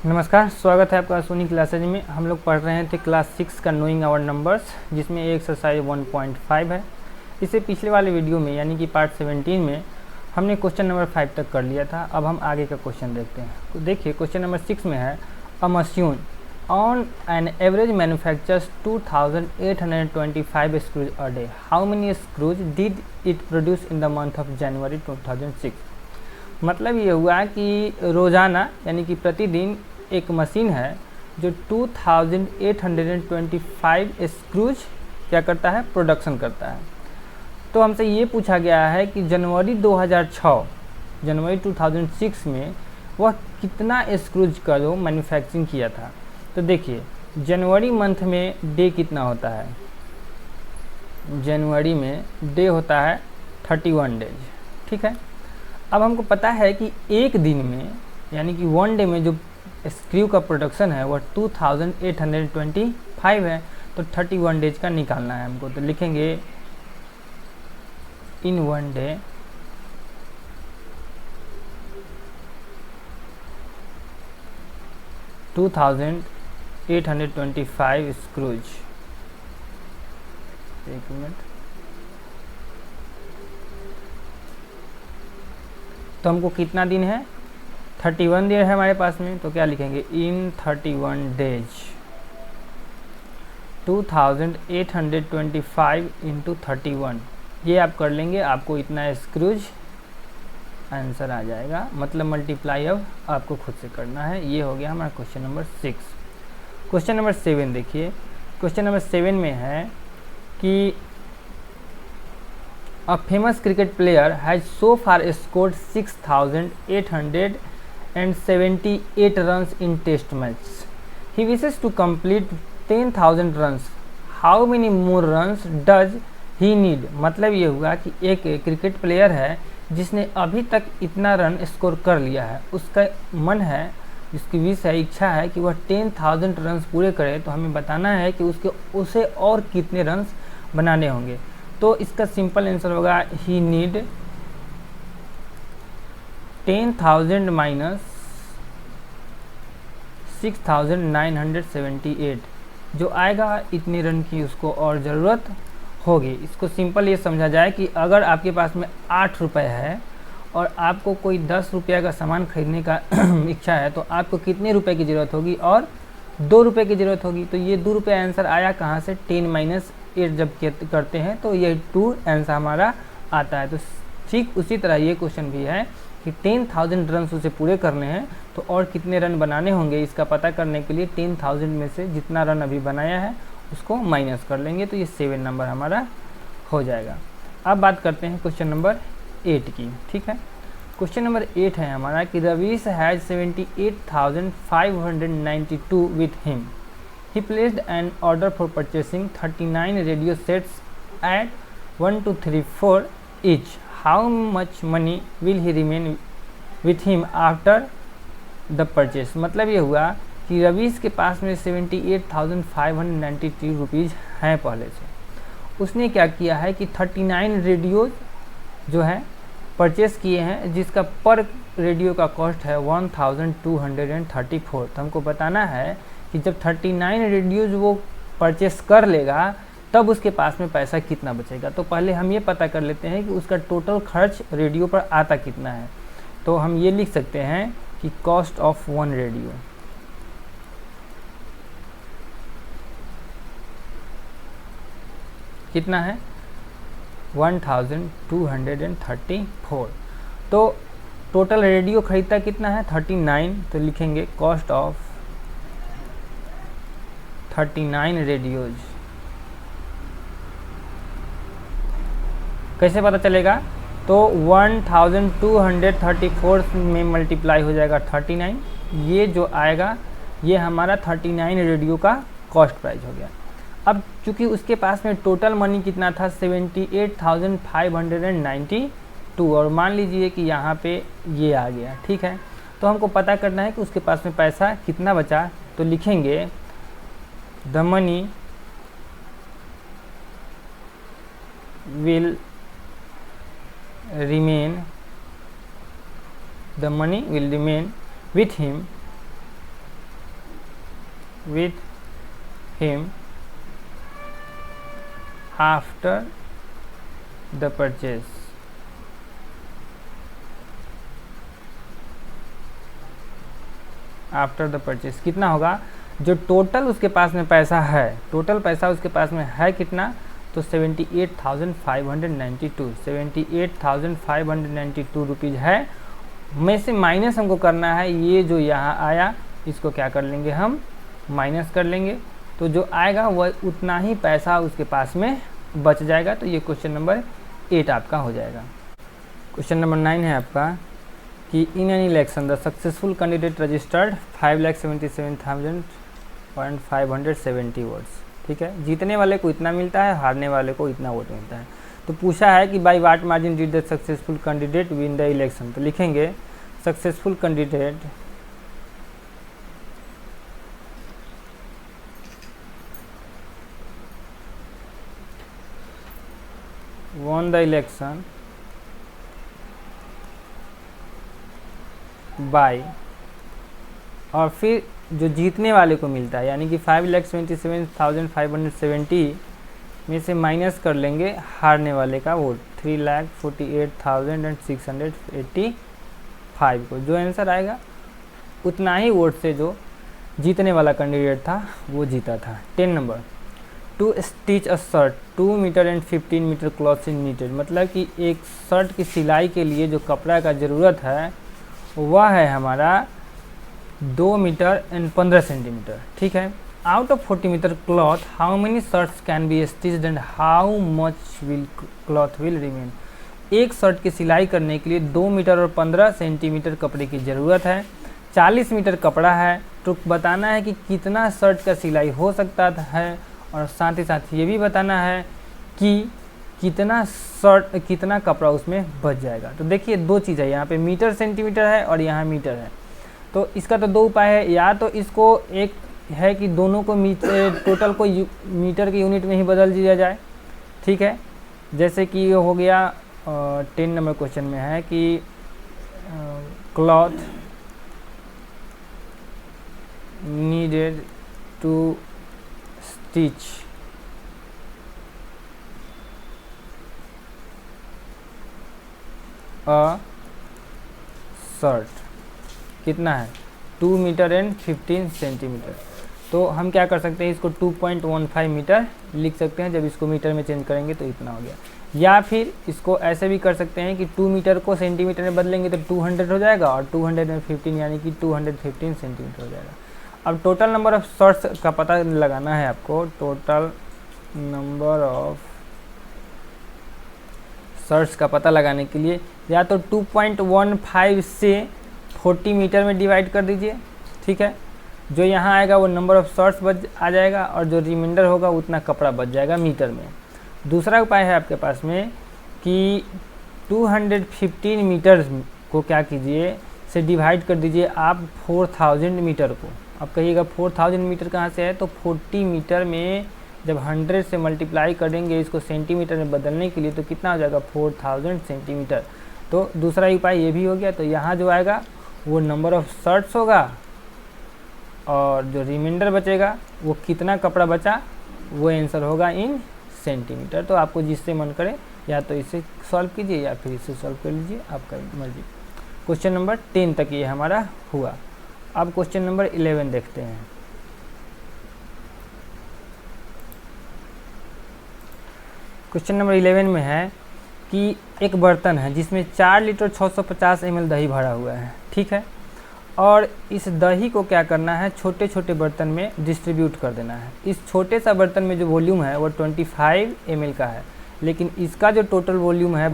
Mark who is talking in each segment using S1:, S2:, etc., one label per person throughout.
S1: नमस्कार, स्वागत है आपका सोनी क्लासेज में। हम लोग पढ़ रहे थे क्लास 6 का नोइंग आवर नंबर्स, जिसमें एक्सरसाइज 1.5 है। इससे पिछले वाले वीडियो में यानी कि पार्ट 17 में हमने क्वेश्चन नंबर 5 तक कर लिया था। अब हम आगे का क्वेश्चन देखते हैं। तो देखिए क्वेश्चन नंबर 6 में है, a machine on an average manufactures 2825 screws a day, how many screws did it produce in the month of January 2006। मतलब ये हुआ कि रोज़ाना यानी कि प्रतिदिन एक मशीन है जो 2825 स्क्रूज क्या करता है, प्रोडक्शन करता है। तो हमसे ये पूछा गया है कि जनवरी 2006 में वह कितना स्क्रूज का जो मैन्युफैक्चरिंग किया था। तो देखिए जनवरी मंथ में डे कितना होता है, जनवरी में डे होता है 31 डेज, ठीक है। अब हमको पता है कि एक दिन में यानी कि वन डे में जो स्क्रू का प्रोडक्शन है वह 2825 है, तो 31 डेज का निकालना है हमको। तो लिखेंगे in one day to 2825 screws. एक मिनट, तो हमको कितना दिन है, 31 दिन है हमारे पास में। तो क्या लिखेंगे, इन 31 डेज 2825 इंटू 31, ये आप कर लेंगे, आपको इतना स्क्रूज आंसर आ जाएगा। मतलब मल्टीप्लाई अब आपको खुद से करना है। ये हो गया हमारा क्वेश्चन नंबर 6। क्वेश्चन नंबर 7 देखिए, क्वेश्चन नंबर 7 में है कि A famous cricket player has so far scored 6,878 runs in test matches. He wishes to complete 10,000 runs. How many more runs does he need? मतलब ये हुआ कि एक क्रिकेट प्लेयर है जिसने अभी तक इतना रन स्कोर कर लिया है। उसका मन है, उसकी विश है, इच्छा है कि वह 10,000 रन्स पूरे करे। तो हमें बताना है कि उसे और कितने रन्स बनाने होंगे। तो इसका सिंपल आंसर होगा ही नीड 10,000 माइनस 6,978, जो आएगा इतने रन की उसको और ज़रूरत होगी। इसको सिंपल ये समझा जाए कि अगर आपके पास में 8 रुपये है और आपको कोई 10 रुपये का सामान खरीदने का इच्छा है, तो आपको कितने रुपए की ज़रूरत होगी, और 2 रुपये की ज़रूरत होगी। तो ये 2 रुपये आंसर आया कहाँ से, 10 माइनस 8 जब करते हैं तो ये 2 आंसर हमारा आता है। तो ठीक उसी तरह ये क्वेश्चन भी है कि 10,000 रन उसे पूरे करने हैं, तो और कितने रन बनाने होंगे, इसका पता करने के लिए 10,000 में से जितना रन अभी बनाया है उसको माइनस कर लेंगे। तो ये 7 नंबर हमारा हो जाएगा। अब बात करते हैं क्वेश्चन नंबर 8 की, ठीक है। क्वेश्चन नंबर 8 है हमारा कि Ravish has 78,592 with him. He placed an order for purchasing 39 radio sets at 1234 each. How much money will he remain with him after the purchase? मतलब ये हुआ कि रवीश के पास में 78,593 रुपीज़ हैं पहले से। उसने क्या किया है कि 39 रेडियो जो है परचेस किए हैं, जिसका पर रेडियो का कॉस्ट है 1234। तो हमको बताना है कि जब 39 रेडियोज वो परचेस कर लेगा तब उसके पास में पैसा कितना बचेगा। तो पहले हम ये पता कर लेते हैं कि उसका टोटल खर्च रेडियो पर आता कितना है। तो हम ये लिख सकते हैं कि कॉस्ट ऑफ वन रेडियो कितना है, 1234। तो टोटल रेडियो खरीदता कितना है, 39। तो लिखेंगे कॉस्ट ऑफ 39 रेडियोज। कैसे पता चलेगा, तो 1234 में मल्टीप्लाई हो जाएगा 39, ये जो आएगा ये हमारा 39 रेडियो का कॉस्ट प्राइस हो गया। अब चूंकि उसके पास में टोटल मनी कितना था, 78,592, और मान लीजिए कि यहाँ पे ये आ गया, ठीक है। तो हमको पता करना है कि उसके पास में पैसा कितना बचा। तो लिखेंगे the money will remain with him with him after the purchase। After the purchase कितना होगा, जो टोटल उसके पास में पैसा है, टोटल पैसा उसके पास में है कितना, तो 78,592 रुपीज़ है, में से माइनस हमको करना है ये जो यहाँ आया, इसको क्या कर लेंगे हम, माइनस कर लेंगे, तो जो आएगा वह उतना ही पैसा उसके पास में बच जाएगा। तो ये क्वेश्चन नंबर 8 आपका हो जाएगा। क्वेश्चन नंबर 9 है आपका कि in an election the successful candidate registered 5,77,570 votes. ठीक है, जीतने वाले को इतना मिलता है, हारने वाले को इतना वोट मिलता है। तो पूछा है कि by what margin did the successful candidate win the election. तो लिखेंगे successful candidate won the election by, और फिर जो जीतने वाले को मिलता है यानी कि 5,77,570 में से माइनस कर लेंगे हारने वाले का वोट 3,48,685 को। जो आंसर आएगा उतना ही वोट से जो जीतने वाला कैंडिडेट था वो जीता था। 10 number, to stitch a shirt 2 metre and 15 metre cloth in needed. मतलब कि एक शर्ट की सिलाई के लिए जो कपड़ा का ज़रूरत है वह है हमारा 2 मीटर एंड 15 सेंटीमीटर। ठीक है, out of 40 metre cloth how many shirts can be stitched and how much will cloth will remain. एक शर्ट की सिलाई करने के लिए 2 मीटर और 15 सेंटीमीटर कपड़े की ज़रूरत है, 40 मीटर कपड़ा है, तो बताना है कि कितना शर्ट का सिलाई हो सकता है, और साथ ही साथ ये भी बताना है कि कितना कपड़ा उसमें बच जाएगा। तो देखिए दो चीज़ है, यहाँ पे मीटर सेंटीमीटर है और यहाँ मीटर है। तो इसका तो 2 उपाय है, या तो इसको एक है कि दोनों को टोटल को मीटर के यूनिट में ही बदल दिया जाए। ठीक है, जैसे कि ये हो गया 10 नंबर क्वेश्चन में है कि cloth needed to stitch a shirt कितना है 2 मीटर एंड 15 सेंटीमीटर। तो हम क्या कर सकते हैं, इसको 2.15 मीटर लिख सकते हैं, जब इसको मीटर में चेंज करेंगे तो इतना हो गया। या फिर इसको ऐसे भी कर सकते हैं कि 2 मीटर को सेंटीमीटर में बदलेंगे तो 200 हो जाएगा, और 215 यानी कि 215 सेंटीमीटर हो जाएगा। अब टोटल नंबर ऑफ शर्ट्स का पता लगाना है आपको। टोटल नंबर ऑफ शर्ट्स का पता लगाने के लिए या तो 2.15 से 40 मीटर में डिवाइड कर दीजिए। ठीक है, जो यहाँ आएगा वो नंबर ऑफ शर्ट्स बच आ जाएगा, और जो रिमाइंडर होगा उतना कपड़ा बच जाएगा मीटर में। दूसरा उपाय है आपके पास में कि 215 मीटर को क्या कीजिए से डिवाइड कर दीजिए आप 4000 मीटर को। अब कहिएगा 4000 मीटर कहाँ से है, तो 40 मीटर में जब 100 से मल्टीप्लाई करेंगे इसको सेंटीमीटर में बदलने के लिए तो कितना हो जाएगा 4000 सेंटीमीटर। तो दूसरा उपाय ये भी हो गया। तो यहाँ जो आएगा वो नंबर ऑफ शर्ट्स होगा, और जो रिमाइंडर बचेगा वो कितना कपड़ा बचा वो आंसर होगा इन सेंटीमीटर। तो आपको जिससे मन करे या तो इसे सॉल्व कीजिए या फिर इसे सॉल्व कर लीजिए, आपका मर्जी। क्वेश्चन नंबर 10 तक ये हमारा हुआ। अब क्वेश्चन नंबर 11 देखते हैं। क्वेश्चन नंबर 11 में है कि एक बर्तन है जिसमें 4 लीटर 650 ml दही भरा हुआ है। ठीक है, और इस दही को क्या करना है, छोटे छोटे बर्तन में डिस्ट्रीब्यूट कर देना है। इस छोटे सा बर्तन में जो वॉल्यूम है वो 25 ml का है, लेकिन इसका जो टोटल वॉल्यूम है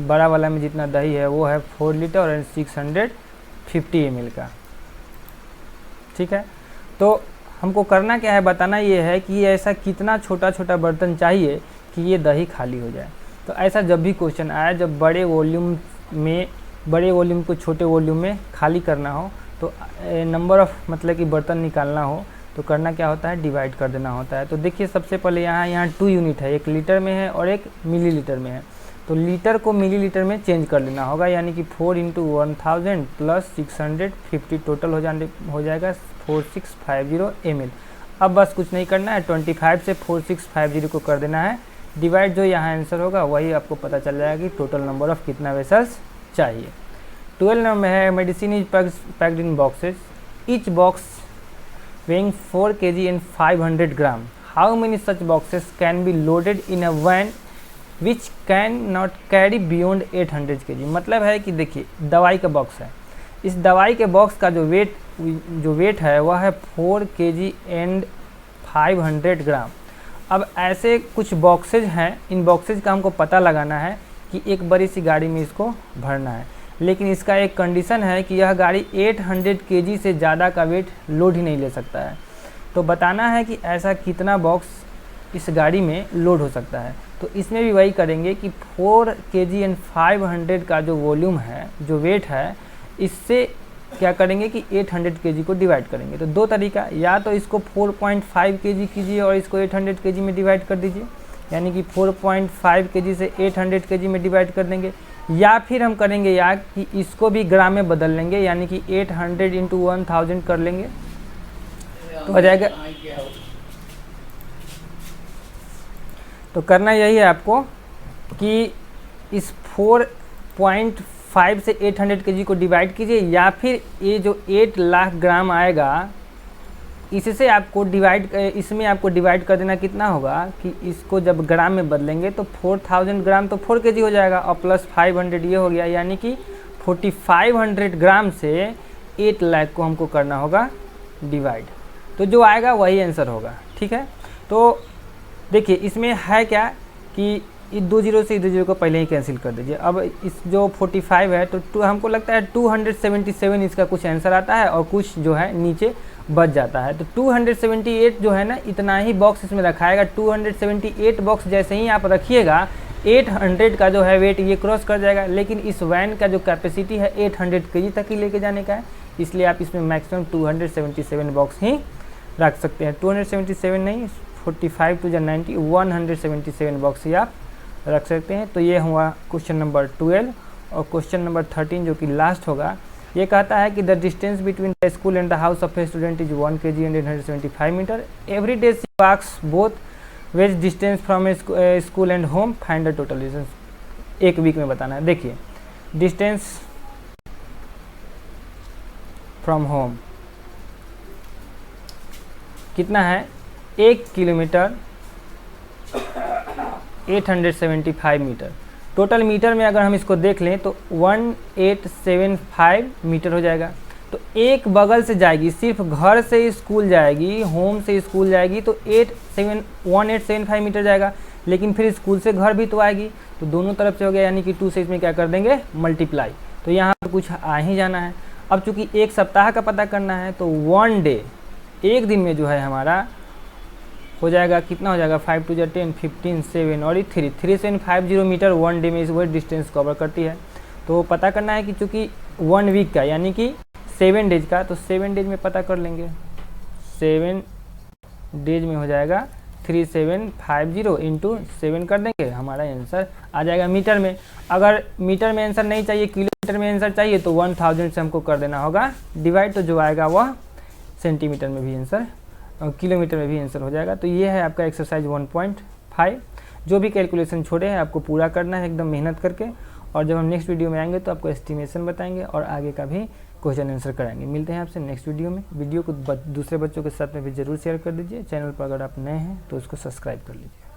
S1: बड़ा वाला में जितना दही है वो है 4 लीटर और 650 ml का। ठीक है, तो हमको करना क्या है, बताना ये है कि ऐसा कितना छोटा छोटा बर्तन चाहिए कि ये दही खाली हो जाए। तो ऐसा जब भी क्वेश्चन आए, जब बड़े वॉल्यूम को छोटे वॉल्यूम में खाली करना हो, तो नंबर ऑफ मतलब कि बर्तन निकालना हो तो करना क्या होता है, डिवाइड कर देना होता है। तो देखिए सबसे पहले यहाँ 2 यूनिट है, एक लीटर में है और एक मिलीलीटर में है। तो लीटर को मिलीलीटर में चेंज कर लेना होगा, यानी कि 4 × 1000 + 650 टोटल हो जाएगा 4650 ml। अब बस कुछ नहीं करना है, 25 से 4650 को कर देना है डिवाइड। जो यहाँ आंसर होगा वही आपको पता चल जाएगा कि टोटल नंबर ऑफ कितना वेसल्स चाहिए। 12 नंबर में है medicine is packed in boxes, each box weighing 4 kg and 500 gram. How many such boxes can be loaded in a van which can not carry beyond 800 kg? मतलब है कि देखिए दवाई का बॉक्स है, इस दवाई के बॉक्स का जो वेट है वह है 4 kg एंड 500 ग्राम। अब ऐसे कुछ बॉक्सेज हैं, इन बॉक्सेज का हमको पता लगाना है कि एक बड़ी सी गाड़ी में इसको भरना है, लेकिन इसका एक कंडीशन है कि यह गाड़ी 800 kg से ज़्यादा का वेट लोड ही नहीं ले सकता है। तो बताना है कि ऐसा कितना बॉक्स इस गाड़ी में लोड हो सकता है। तो इसमें भी वही करेंगे कि 4 kg एंड 500 का जो वॉल्यूम है, जो वेट है, इससे क्या करेंगे कि 800 kg को डिवाइड करेंगे। तो दो तरीका, या तो इसको 4.5 kg कीजिए और इसको 800 kg में डिवाइड कर दीजिए, यानी कि 4.5 kg से 800 kg में डिवाइड कर देंगे, या फिर हम करेंगे या कि इसको भी ग्राम में बदल लेंगे, यानी कि 800 इंटू 1000 कर लेंगे तो हो जाएगा। तो करना यही है आपको कि इस 4.5 से 800 kg को डिवाइड कीजिए, या फिर ये जो 8 लाख ग्राम आएगा इससे आपको इसमें आपको डिवाइड कर देना कितना होगा कि इसको जब ग्राम में बदलेंगे तो 4000 ग्राम तो 4 kg हो जाएगा और प्लस 500 ये हो गया, यानी कि 4500 ग्राम से 8 लाख को हमको करना होगा डिवाइड। तो जो आएगा वही आंसर होगा, ठीक है। तो देखिए इसमें है क्या कि इस 20 से 20 को पहले ही कैंसिल कर दीजिए। अब इस जो 45 है तो हमको लगता है 277 इसका कुछ आंसर आता है और कुछ जो है नीचे बच जाता है। तो 278 जो है ना, इतना ही बॉक्स इसमें रखाएगा। 278 बॉक्स जैसे ही आप रखिएगा 800 का जो है वेट ये क्रॉस कर जाएगा, लेकिन इस वैन का जो कैपेसिटी है 800 kg तक ही लेके जाने का है, इसलिए आप इसमें मैक्सिमम 277 बॉक्स ही रख सकते हैं। 277 नहीं, 45 टू 90, 177 बॉक्स ही आप रख सकते हैं। तो ये हुआ क्वेश्चन नंबर 12। और क्वेश्चन नंबर 13 जो कि लास्ट होगा, ये कहता है कि the distance between the school and the house of a student is 1 kg and 875 metre. Every day she walks both ways distance from a school and home, find the total distance. एक week में बताना है। देखिए distance from home कितना है, 1 kilometre 875 metre. Total metre में अगर हम इसको देख लें तो 1875 मीटर हो जाएगा। तो एक बगल से जाएगी, सिर्फ घर से स्कूल जाएगी, होम से स्कूल जाएगी तो 1875 मीटर जाएगा, लेकिन फिर स्कूल से घर भी तो आएगी, तो दोनों तरफ से हो गया, यानी कि 2 से इसमें क्या कर देंगे मल्टीप्लाई। तो यहाँ पर कुछ आ ही जाना है। अब चूँकि एक सप्ताह का पता करना है तो 1 डे, एक दिन में जो है हमारा हो जाएगा, कितना हो जाएगा, 5 टू 10, 15, 7 और 3750 मीटर 1 डे में इस वही डिस्टेंस कवर करती है। तो पता करना है कि चूँकि 1 वीक का यानी कि 7 डेज का, तो 7 डेज में पता कर लेंगे। 7 डेज में हो जाएगा 3750 इंटू 7 कर देंगे, हमारा आंसर आ जाएगा मीटर में। अगर मीटर में आंसर नहीं चाहिए, किलोमीटर में आंसर चाहिए, तो 1000 से हमको कर देना होगा डिवाइड, तो जो आएगा वह सेंटीमीटर में भी आंसर, किलोमीटर में भी आंसर हो जाएगा। तो ये है आपका एक्सरसाइज 1.5। जो भी कैलकुलेशन छोड़े हैं आपको पूरा करना है एकदम मेहनत करके, और जब हम नेक्स्ट वीडियो में आएंगे तो आपको एस्टिमेशन बताएंगे और आगे का भी क्वेश्चन आंसर कराएंगे। मिलते हैं आपसे नेक्स्ट वीडियो में। वीडियो को दूसरे बच्चों के साथ में भी जरूर शेयर कर दीजिए। चैनल पर अगर आप नए हैं तो उसको सब्सक्राइब कर लीजिए।